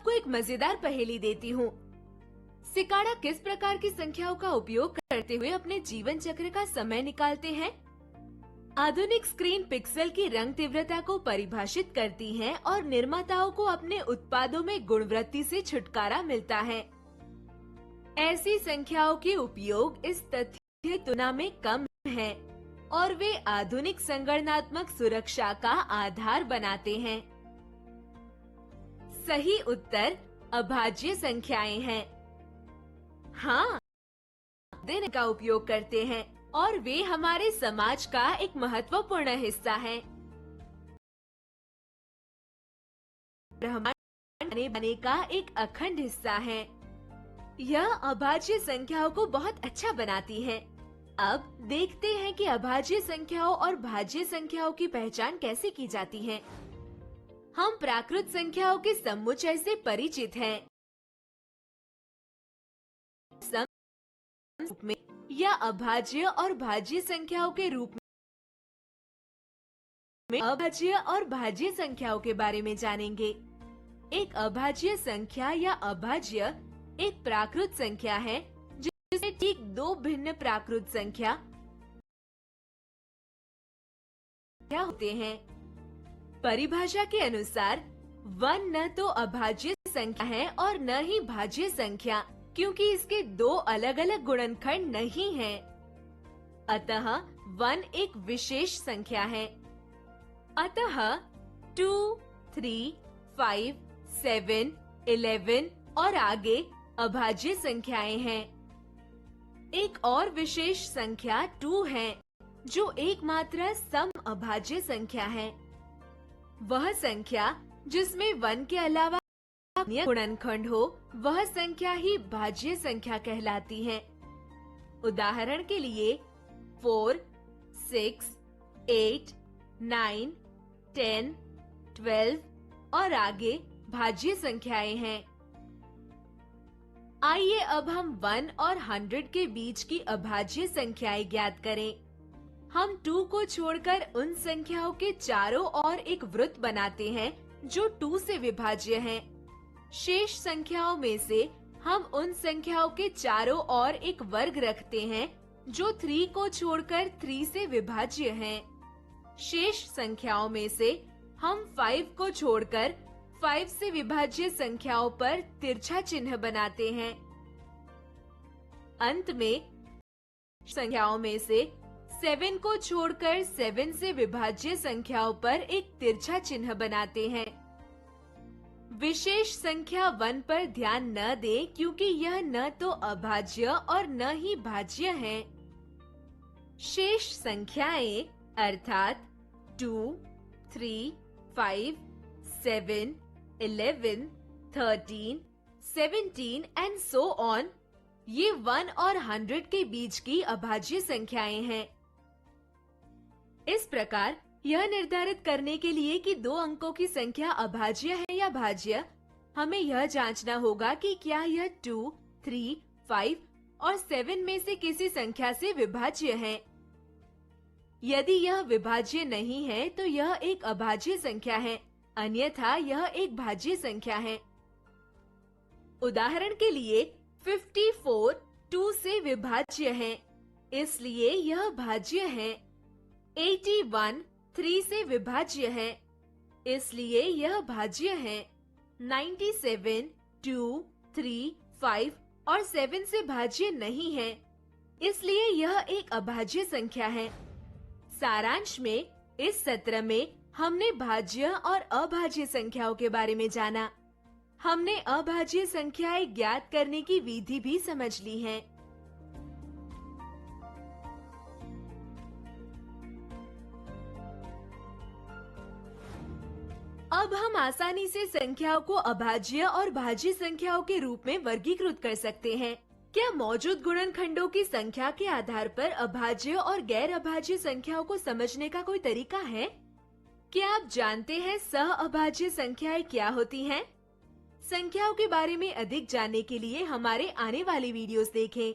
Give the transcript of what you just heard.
आपको एक मजेदार पहेली देती हूँ। सिकाड़ा किस प्रकार की संख्याओं का उपयोग करते हुए अपने जीवन चक्र का समय निकालते हैं? आधुनिक स्क्रीन पिक्सल की रंग तीव्रता को परिभाषित करती हैं और निर्माताओं को अपने उत्पादों में गुणवृत्ति से छुटकारा मिलता है। ऐसी संख्याओं के उपयोग इस तथ्य की तुलना में कम है और वे आधुनिक संगणनात्मक सुरक्षा का आधार बनाते हैं। सही उत्तर अभाज्य संख्याएं हैं। हाँ, दिन का उपयोग करते हैं और वे हमारे समाज का एक महत्वपूर्ण हिस्सा हैं। हमारे बने का एक अखंड हिस्सा है। यह अभाज्य संख्याओं को बहुत अच्छा बनाती है। अब देखते हैं कि अभाज्य संख्याओं और भाज्य संख्याओं की पहचान कैसे की जाती है। हम प्राकृत संख्याओं के समुच्चय से परिचित हैं। रूप में या अभाज्य और भाज्य संख्याओं के रूप में अभाज्य और भाज्य संख्याओं के बारे में जानेंगे। एक अभाज्य संख्या या अभाज्य एक प्राकृत संख्या है जिसमें ठीक दो भिन्न प्राकृत संख्या होते हैं। परिभाषा के अनुसार 1 न तो अभाज्य संख्या है और न ही भाज्य संख्या, क्योंकि इसके दो अलग अलग गुणनखंड नहीं हैं। अतः 1 एक विशेष संख्या है। अतः 2, 3, 5, 7, 11 और आगे अभाज्य संख्याएं हैं। एक और विशेष संख्या 2 है, जो एकमात्र सम अभाज्य संख्या है। वह संख्या जिसमें 1 के अलावा अन्य गुणनखंड हो, वह संख्या ही भाज्य संख्या कहलाती है। उदाहरण के लिए 4, 6, 8, 9, 10, 12 और आगे भाज्य संख्याएं हैं। आइए अब हम 1 और 100 के बीच की अभाज्य संख्याएं ज्ञात करें। हम 2 को छोड़कर उन संख्याओं के चारों ओर एक वृत्त बनाते हैं जो 2 से विभाज्य हैं। शेष संख्याओं में से हम उन संख्याओं के चारों ओर एक वर्ग रखते हैं जो 3 को छोड़कर 3 से विभाज्य हैं। शेष संख्याओं में से हम 5 को छोड़कर 5 से विभाज्य संख्याओं पर तिरछा चिन्ह बनाते हैं। अंत में संख्याओं में से 7 को छोड़कर 7 से विभाज्य संख्याओं पर एक तिरछा चिन्ह बनाते हैं। विशेष संख्या 1 पर ध्यान न दें, क्योंकि यह न तो अभाज्य और न ही भाज्य है। शेष संख्याएं अर्थात 2, 3, 5, 7, 11, 13, 17 एंड सो ऑन, ये 1 और 100 के बीच की अभाज्य संख्याएं हैं। इस प्रकार यह निर्धारित करने के लिए कि दो अंकों की संख्या अभाज्य है या भाज्य, हमें यह जांचना होगा कि क्या यह 2, 3, 5 और 7 में से किसी संख्या से विभाज्य है। यदि यह विभाज्य नहीं है तो यह एक अभाज्य संख्या है, अन्यथा यह एक भाज्य संख्या है। उदाहरण के लिए 54 2 से विभाज्य है, इसलिए यह भाज्य है। 81 3 से विभाज्य है, इसलिए यह भाज्य है। 97 2, 3, 5 और 7 से भाज्य नहीं है, इसलिए यह एक अभाज्य संख्या है। सारांश में इस सत्र में हमने भाज्य और अभाज्य संख्याओं के बारे में जाना। हमने अभाज्य संख्याएं ज्ञात करने की विधि भी समझ ली है। अब हम आसानी से संख्याओं को अभाज्य और भाज्य संख्याओं के रूप में वर्गीकृत कर सकते हैं। क्या मौजूद गुणनखंडों की संख्या के आधार पर अभाज्य और गैर अभाज्य संख्याओं को समझने का कोई तरीका है? क्या आप जानते हैं सह अभाज्य संख्याएं क्या होती हैं? संख्याओं के बारे में अधिक जानने के लिए हमारे आने वाली वीडियोस देखें।